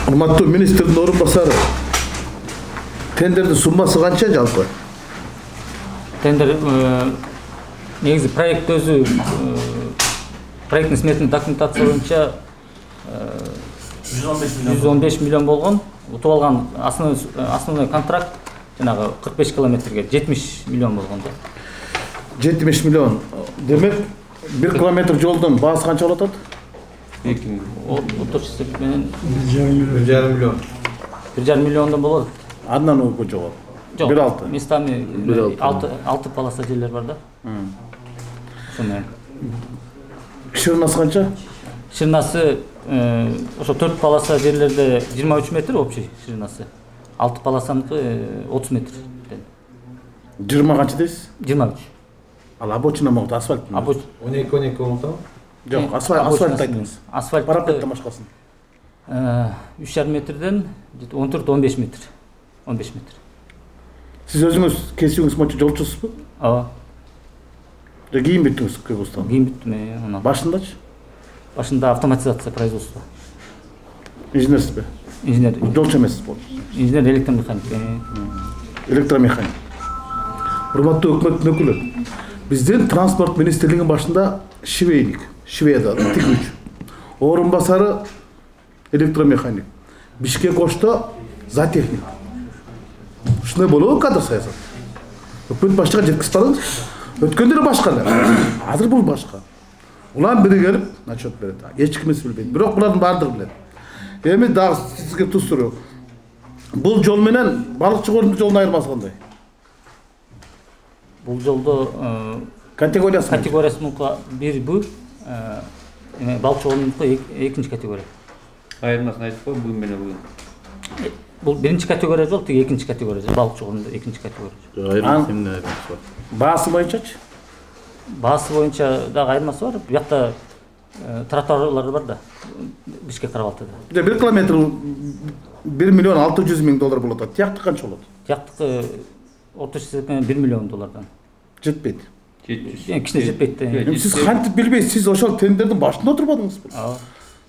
Урматтуу министрдин орун басары. Тендердин суммасы канча жалпы? Тендер негизи проект өзү проекттин сметный документация боюнча 115 миллион болгон. Утуп алган основной контракт жанагы 45 километрге 70 миллион болгон да. 70 миллион. Демек 1 километр жолдун баасы канча болот? Отурчу менен 1,5 миллион. 1,5 миллиондон болот. Андан өкө жогору. Жок, 1,6. местами 6 полоса жерлер бар да. Ошону. Ширинасы канча? Ширинасы ошо 4 полоса жерлерде 23 метр общий ширинасы. 6 полосаныкы 30 метр. 20 канча дейсиз? 23. Ал обочина могут асфальт. 12 болот. Жок, асфальт айтыңыз. Асфальт парапеттен башкасын. 3,5 метрден 14-15 метр. 15 метр. Сиз өзүңүз кесүүңүз боюнча жолчусузбу? Ооба. Кийин бүттүңүз кыргызстан. Кийин бүттүм. Башындачы? Башында автоматизация производства. Инженерсизби? Инженер. Жолчу эмессиз болду. Инженер электромеханик. Электромеханик. Урматтуу өкмөттүн өкүлү. Биздин транспорт министрлигинин башында Швейник, Шведа, тигүүчү. Орун басары электромеханик. Бишкек ошто зоотехник. Ушундай болобу кадр саясат? Өкмөт башчыга жеткизип барыңыз. Өткөндөрү башка эле. Азыр бул башка. Улам бири келип отчет берет. Эч кимис билбейт. Бирок булардын баардыгы билет. Эми дагы сизге туз суроо. Бул жол менен балыкчы кордун жолунун айырмасы кандай? Бул жолдо категориясы 1Б, балыкчы кордунуку 2 категория. Айырмасын айтып кой, бугун менен бугун. Бул 1 категория жол, тиги 2 категория жол. Балыкчы кордунда 2 категория. Айырмасы эмне айырмасы бар? Баасы боюнчачы? Баасы боюнча дагы айырмасы бар. Буякта тротуарлар бар да. Бишкек Карабалтыда. 1 километр 1 миллион 600 миң доллар болот. Тияктыкы канча болот? Тияктыкы орточо эсеппенен 1 миллион доллардан. Жетпейт. Кичине жетпейт. Сиз кантип билбейсиз? Сиз ошол тендердин башында отурбадыңызбы? Ооба.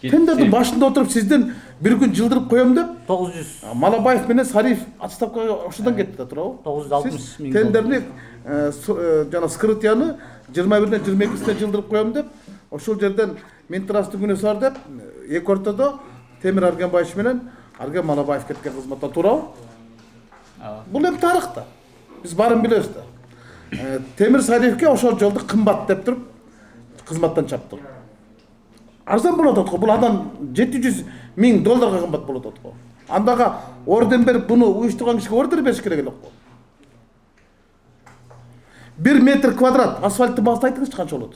Тендердин башында отуруп сизден бир күн жылдырып коем деп 900. Малабаев менен Сариев отставкага ошондон кетти да, туурабы? 960 миң. Тендерни жана скрытияны 21-ден 22-сине жылдырып коем деп, ошол жерден Минтрастын күнөсү бар деп, эки ортодо Темир Аргенбаевич менен Арген Малабаев кеткен кызматтан, туурабы? Бул эми тарыхта. Биз баарын билебиз да. Темир Сариевке ошол жолду кымбат деп туруп кызматтан чаптыр. Арзан болот го. Бул адам 700 миң долларга кымбат болот го. Андага орден берип, буну уюштурган кишиге орден бериш керек элек го. 1 метр квадрат асфальттын баасы айтыңызчы канча болот?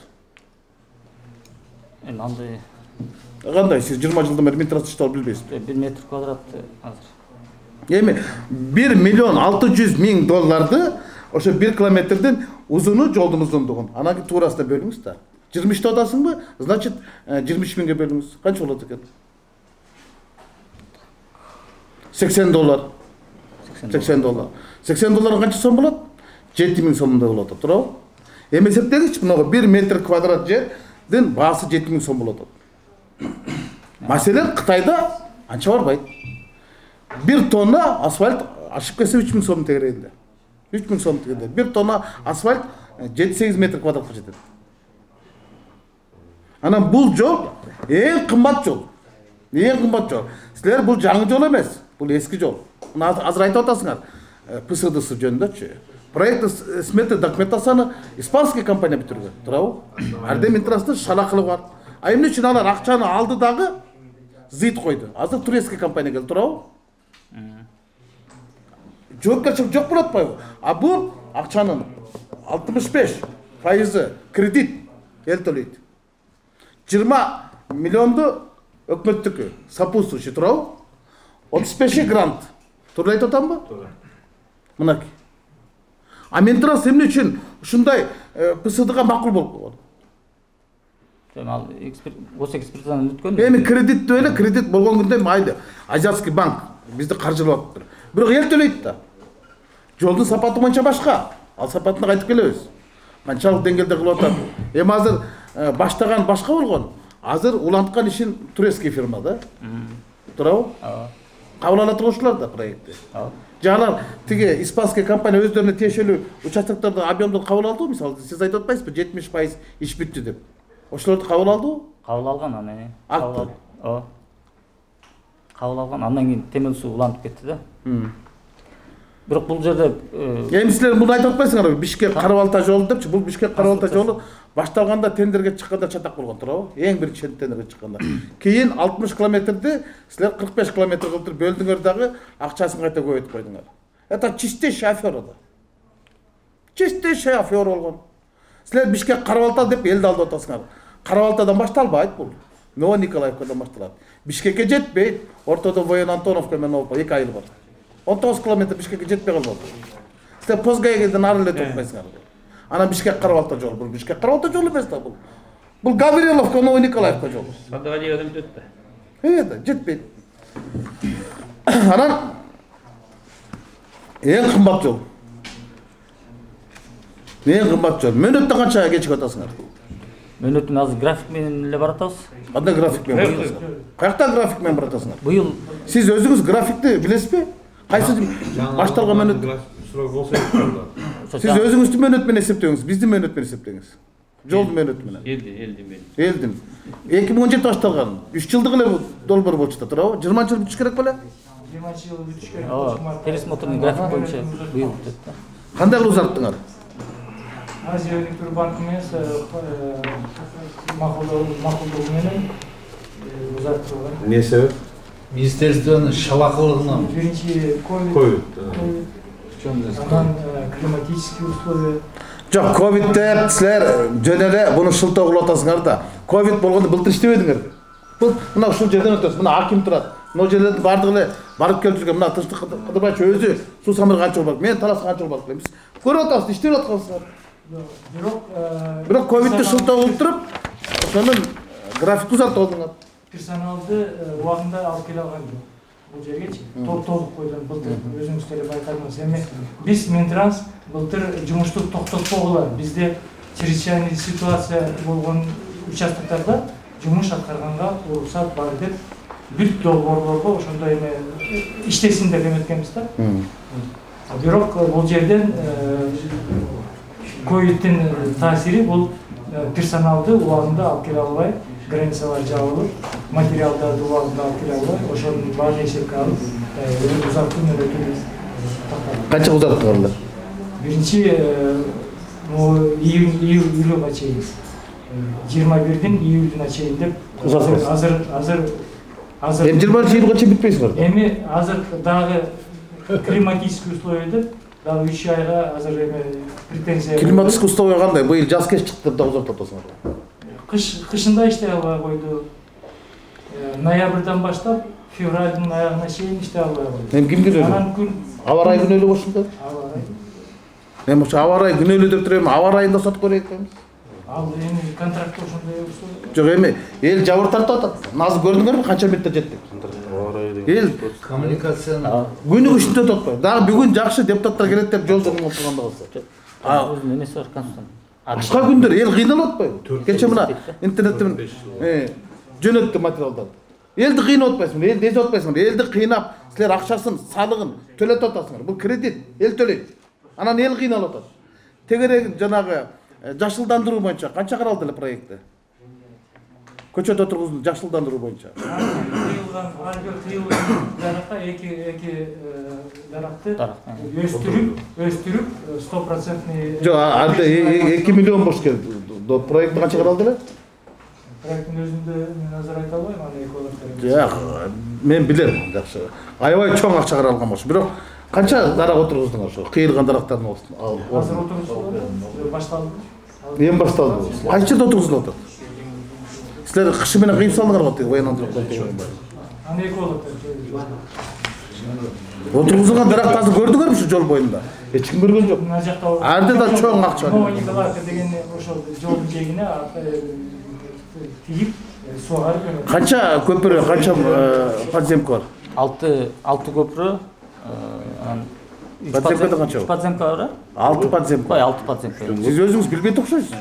Эми андай кандай? Сиз 20 жылдан бери Минтраст иштеп билбейсизби? 1 метр квадрат азыр. Эми 1 миллион 600 миң долларды ошо 1 километрдин узуну жолдун узундугун. Анан туурасына бөлүңүз да. 23 атасыңбы? Значит 23 миңге бөлүңүз. Канча болот экен? 80 доллар. 80 доллар. 80 доллар канча сом болот? 7 миң сомдой болот, туурабы? Эми эсептегичи, мына 1 метр квадрат жердин баасы 7 миң сом болот. Маселен Кытайда анча барбайт. 1 тонна асфальт ашып келсе 3 миң сом тегерегинде. 3 миң сом тегерегинде. 1 тонна асфальт 7-8 метр квадратка жетет. Анан бул жол эң кымбат жол. Эң кымбат жол. Силер бул жаңы жол эмес, бул эски жол. Мына азыр айтып атасыңар. ПСДС жөнүндөчү. Проект сметный документацияны испанский компания бүтүргөн, туурабы? Ардем Минтрасттын шалакылы бар. А эмне үчүн алар акчаны алды дагы зыйт койду. Азыр турецкий компания келди, туурабы? Жоопкерчилик жок болуп атпайбы? А бул акчанын 65% кредит эл төлөйт. 20 миллионду өкмөттүкү сопутствующий, туурабы? 35 грант. Туура айтып атамбы? Туура. Мынакей. А Минтраст эмне үчүн ушундай ПСДга макул болуп калган? Ал осы экспертизадан өткөн. Эми кредиттүү эле, кредит болгон күндө майды Азиатский банк бизди каржылап атыптыр. Бирок эл төлөйт да. Жолдун сапаты боюнча башка. Ал сапатына кайтып келебиз. Канчалык деңгээлде кылып атат. Эми азыр баштаган башка болгон. Азыр уланткан ишин турецкий фирма да. Туурабы? Кабыл ала тургучулар да проектти. Жанар тиги испанский компания өздөрүнө тиешелүү участокторду объемду кабыл алдыбы? Мисалы сиз айтып атпайсызбы 70% иш бүттү деп. Ошолорду кабыл алдыбы? Кабыл алган аны. Акты. Кабыл алган. Андан кийин темел суу уланып кетти да. Бирок бул жерде эми силер муну айтып атпайсыңарбы? Бишкек Карабалта жолу депчи. Бул Бишкек Карабалта жолу башталганда тендерге чыкканда чатак болгон, туурабы? Эң биринчи тендерге чыкканда. Кийин 60 километрди силер 45 километр кылдырып бөлдүңөр дагы акчасын кайта көбөйтүп койдуңар. Это чистый шофер да. Чистый шофер болгон. Силер Бишкек Карабалта деп элди алдап атасыңар. Карабалтадан башталбайт бул. Новониколаевкадан башталат. Бишкекке жетпейт. Ортодо Воен Антоновка менен болуп 2 ай бар. 19 километр Бишкекке жетпей калды. Силер Позгаевден ары эле топпайсыңар. Ана Бишкек Карабалта жолу, бул Бишкек Карабалта жолу эмес да бул. Бул Гавриловка, Новониколаевка жолу. Садоводиевден өттү. Да, жетпейт. Анан эң кымбат жол. Эң кымбат жол. Мөөнөттө канчага кечигип атасыңар? мөөнөттүн азыр график менен эле баратабыз. Кандай график менен баратасыңар? Каякта график менен баратасыңар? Быйыл Сиз өзүңүз графикти билесизби? Кайсы башталган мөөнөт? Суроо болсо Сиз өзүңүздүн мөөнөт менен эсептеңиз, биздин мөөнөт менен эсептеңиз. Жолдун мөөнөтү менен. Элдин. 2017 башталган. 3 жылдык эле долбоор болчу да, туурабы? 20 жыл бүтүш керек беле? 20 жыл бүтүш керек. пересмотрный график боюнча быйыл бүтөт да. Кандай кылып узарттыңар? Азия өнүктүрүү банкы менен макулдугу менен узартылган. эмне себеп? Министерствонун шалакылыгынан. Биринчи Ковид. анан климатические условия. Жок, ковид деп силер жөн эле буну шылтоо кылып атасыңар да. Ковид болгондо былтыр иштебедиңерби? Бул мына ушул жерден өтөсүз. Мына аким турат. Мына жерлердин бардыгы эле барып келип жүргөн. Мына Тынчтык Кыдырбаевич өзү суу самыр канча жол бар. Мен талас канча жол бар билебиз. Көрүп атасыз, иштеп аткансыңар. Бирок ковидти шылтоо кылып туруп, ошонун графикти узартып алдыңар. Персоналды убагында алып келе алган жок. Бул жергечи толук койдон былтыр өзүңүздөр байкадыңыз. Эми биз Минтранс былтыр жумушту токтотпогула. Бизде чрезвычайный ситуация болгон участоктарда жумуш аткарганга уруксат бар деп бүт долбоорлорго ошондой эме иштесин деп эметкенбиз да. Бирок бул жерден ковидтин таасири бул персоналды убагында алып келе албай, границалар жабылып, материалдарды убагында алып келе албай, ошонун баарын эсепке алып, узартуу мөөнөтүн такталган. Канча узарттыңар? Биринчи июлга чейин, 21-ден июлдуна чейин деп азыр Эми 20-июлга чейин бүтпөйсүңөр. Эми азыр дагы климатические условия деп дагы 3 айга азыр эме претензия. Климатический условия кандай? Быйыл жаз кеч чыкты деп дагы узартып атасыңар. Кышында иштей албай койду. Ноябрдан баштап февралдын аягына чейин иштей албай койду. Эми ким күнөөлүү? Анан күн Аба ырайы күнөөлүү болушунда? аба ырайы. Эми ошо аба ырайы күнөөлүү деп туруп, аба ырайында сатып көрөйүк дейбиз. Ал эми контрактта ошондой болсо. Жок, эми эл жабыр тартып атат. Назыр көрдүңөрбү канча метр жеттик? Эл Коммуникацияны күнү күчтө тотпой. Дагы бүгүн жакшы депутаттар келет деп жол жөнүндө отурганда калса. Өзүнүн эмеси бар конституциянын. Кышка күндөр эл кыйналып атпайбы? Кече мына интернеттен жөнөттү материалдарды. Элди кыйнап атпайсыңбы? Элди эзип атпайсыңбы? Элди кыйнап, силер акчасын, салыгын төлөтүп атасыңар. Бул кредит, эл төлөйт. Анан эл кыйналып атат. Тегерек жанагы жашылдандыруу боюнча канча каралды эле проекти? Көчөт отургузду жашылдандыруу боюнча. Тыйылган, тыйылган даракта эки даракты өстүрүп 100%. Жок, анда 2 миллион бош келди. Проекти канча каралды эле? Проекттин өзүндө мен азыр айта албайм, аны экологдор. Жок, мен билем, жакшы. Аябай чоң акча каралган болчу. Бирок канча дарак отургуздуңар ошо кыйылган дарактардын ордуна? Азыр отургузулду, башталды. Эми башталды. Кайсы жерде отургузулуп атат? Силер кышы менен кыйып салдыңар го тиги военный Аны экологдор. отургузулган даракты азыр көрдүңөрбү ушу жол боюнда? Эч ким көргөн жок. Мына жакта Арды да чоң акча. Новониколаевка деген ошол жолдун жээгине тигип сугарып Канча көпүрө, канча подземка бар? 6 көпүрө, анан Подземкада канча бар? подземка бар? 6 подземка. 6 подземка. Сиз өзүңүз билбейт окшойсуз.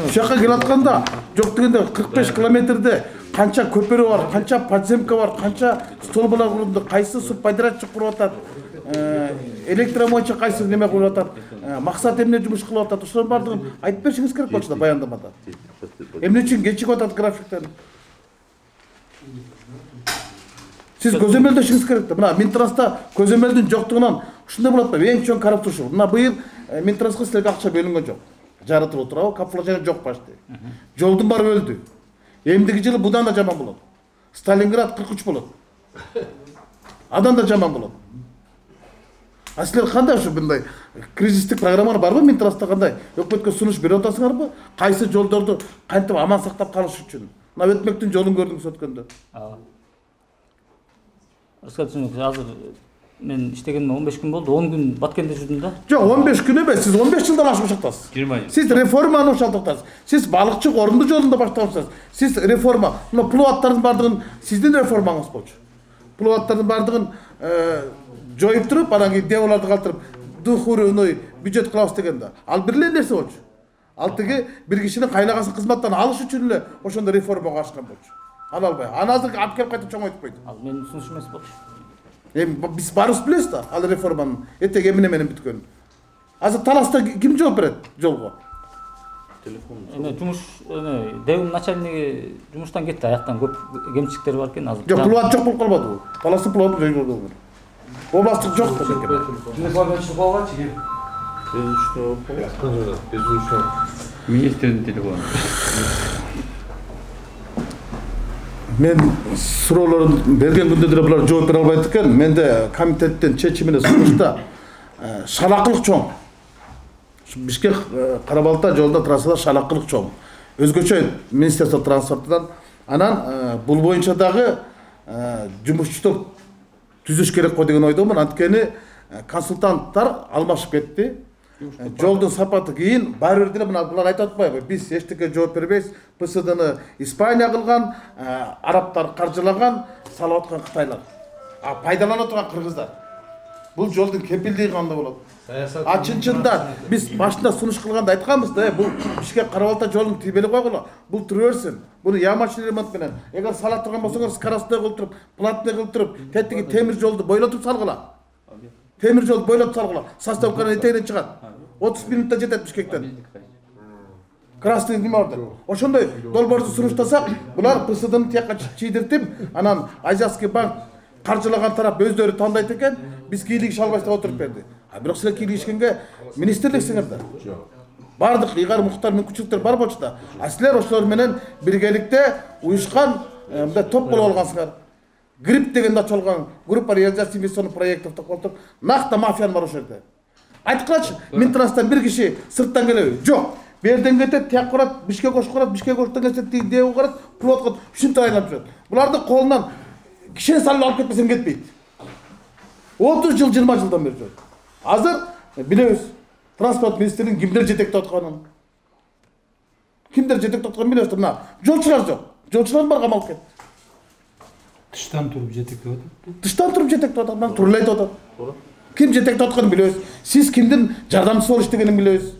Ушакка келатканда, жок дегенде 45 километрде канча көпүрө бар, канча подземка бар, канча столбалар курулду, кайсы субподрядчик куруп атат, электромойчу кайсы неме куруп атат, максат эмне жумуш кылып атат, ошолордун баардыгын айтып беришиңиз керек болчу да баяндамада. Эмне үчүн кечигип атат графиктен? Сиз көзөмөлдөшүңүз керек да. Мына Минтранста көзөмөлдүн жоктугунан ушундай болот да. Эң чоң карап турушу. Мына быйыл Минтранска силерге акча бөлүнгөн жок. Жарытылып турабы? Капиталование жок почти. Жолдун баары өлдү. Эмдиги жылы будан да жаман болот. Сталинград 43 болот. Адан да жаман болот. А силер кандай ушу мындай кризистик программа барбы Минтранста кандай? Өкмөткө сунуш берип атасыңарбы? Кайсы жолдорду кантип аман сактап калыш үчүн? Мына өтмөктүн жолун көрдүңүз өткөндө. Азыр мен иштегениме 15 күн болду, 10 күн Баткенде жүрдүм да. Жок, 15 күн эмес, сиз 15 жылдан ашып ушактасыз. 20 жыл. Сиз реформаны ушалтыктасыз. Сиз балыкчы орунду жолунда баштагансыз. Сиз реформа, мына плуаттардын бардыгын сиздин реформаңыз болчу. Плуаттардын бардыгын жоюп туруп, анан кийин деваларды калтырып, духурный бюджет кылабыз деген да. Ал бир эле нерсе болчу. Ал тиги бир кишинин кайлагасын кызматтан алыш үчүн эле ошондо реформага ашкан болчу. Ала албай. Аны азыр алып келип кайта чоңойтуп койду. Ал менин сунуш эмес болчу. Биз барыбыз билебиз да, ал реформанын этеги эмне менен бүткөнүн. Азыр Таласта ким жооп берет жолго? Жумуш, ДЭУ начальниги жумуштан кетти, аяктан көп кемчиликтери бар экен азыр. Жок, плуат жок болуп калбадыбы? Таласта плуат жок болду. Областтык жок да экен. Телефондан чыгып алганчы ким? Министрдин телефону. Мен суроолорун берген күндө деле булар жооп бере албайт экен. Менде комитеттен чечимине сунушта шалакылык чоң. Бишкек Кара-Балта жолдо трассада шалакылык чоң. Өзгөчө Министерство транспортунан анан бул боюнча дагы жумушчу түзүш керек го деген ойдомун. Анткени консультанттар алмашып кетти. Жолдун сапаты кийин баары бир деле мына булар айтып атпайбы? Биз эчтеке жооп бербейбиз. ПСДны Испания кылган, арабтар каржылаган, салып аткан Кытайлар. А пайдалана турган кыргыздар. Бул жолдун кепилдиги кандай болот? А чын-чында биз башында сунуш кылганда айтканбыз да, бул Бишкек Кара-Балта жолун тийбеле койгула. Бул тура берсин. Буну ямачный ремонт менен. Эгер сала турган болсоңор скоростной кылып туруп, платный кылып туруп, тетиги темир жолду бойлотуп салгыла. Темир жолду бойлоп салгыла. Составканын этегинен чыгат. 30 минутта жетет Бишкектен. Красный неме ордер. Ошондой долбоорду сунуштасак, булар ПСДны тияка чийдиртип, анан Азияский банк каржылаган тарап өздөрү тандайт экен, биз кийлигише албайбыз деп отуруп берди. А бирок силер кийлигишкенге министрликсиңердер. Бардык ыйгар муктар мүмкүнчүлүктөр бар болчу да. А силер ошолор менен биргеликте уюшкан мындай топ болуп алгансыңар. ГРИП деген ачылган группа реализации инвестиционных проектов деп отуруп, накта мафияны бар ошол жерде. Айткылачы, Минтрастан бир киши сырттан келеби? Жок. Берден кетет, тияк барат, Бишкек ошко барат, Бишкек оштон келсе ДЭУ карат, плотко ушинтип айланып жүрөт. Булардын колунан кишени салып алып кетпесең кетпейт. 30 жыл, 20 жылдан бери жүрөт. Азыр билебиз, транспорт министрлигинин кимдер жетектеп атканын. Кимдер жетектеп атканын билебиз. Мына жолчулар жок. Жолчулар бар камалып кетти. Тыштан туруп жетектеп атат. Тыштан туруп жетектеп атат, мына турулайтып атат. Ким жетектеп атканын билебиз. Сиз кимдин жардамчысы болуш дегенин билебиз.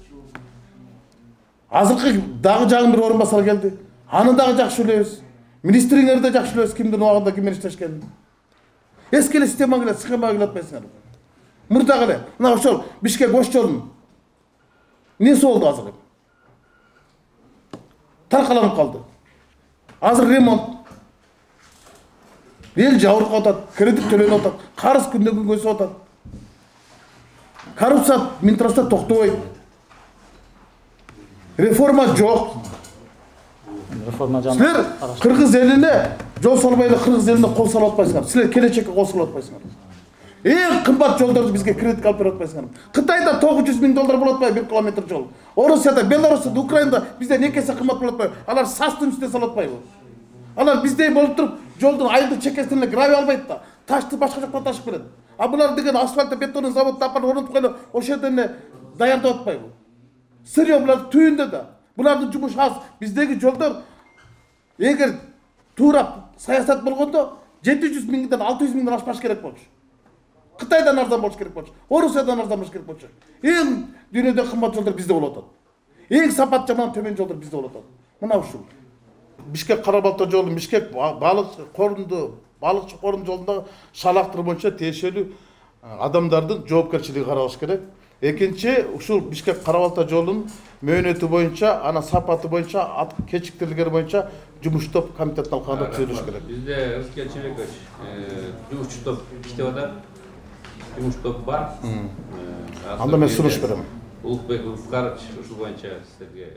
Азыркы дагы жаңы бир орун басар келди. Аны дагы жакшы билебиз. Министриңерди да жакшы билебиз, кимдин убагында ким менен иштешкенин. Эски эле система келет, схема келет атпайсыңар. Мурда эле, мына ошол Бишкек Ош жолунун эмнеси болду азыр? Таркаланып калды. Азыр ремонт. Эл жабырып атат, кредит төлөнүп атат, карыз күндөн күнгө өсүп атат. Коррупция Минтранста токтобойт. Реформа жок. Реформа жана. Силер кыргыз элине жол салбай эле кыргыз элине кол салып атпайсыңар. Силер келечекке кол салып атпайсыңар. Эң кымбат жолдорду бизге кредит алып берип атпайсыңар. Кытайда $900,000 болот атпайбы 1 километр жол. Орусияда, Беларусьта, Украинада бизден 2 эсе кымбат болот атпайбы? Алар састын үстүнө салып атпайбы? Алар биздей болуп туруп, жолдун айылдык чекесине эле гравий албайт да. Ташты башка жактан ташып берет. А булар деген асфальтты бетондун заводду апарып орнотуп койгон ошол жерден эле даярдап атпайбы? Сырье булар түйүндө да. Булардын жумушу аз. Биздеги жолдор Эгер туура саясат болгондо 700 миңден 600 миңден ашпаш керек болчу. Кытайдан арзан болуш керек болчу. Орусиядан арзан болуш керек болчу. Эң дүйнөдө кымбат жолдор бизде болуп атат. Эң сапат жаман төмөн жолдор бизде болуп атат. Мына ушул. Бишкек Кара-Балта жолу, Бишкек балыкчы корунду жолунда шалактыр боюнча тиешелүү адамдардын жоопкерчилиги каралыш керек. Экинчи, ушул Бишкек Кара-Балта жолунун мөөнөтү боюнча, анан сапаты боюнча, кечиктирилгени боюнча жумуш топ комитеттин алкагында түзүлүш керек. Бизде Рыскел Чебекович жумуш топ иштеп атат. Жумуш топ бар. Анда мен сунуш берем. Улукбек Улукарович ушул боюнча силерге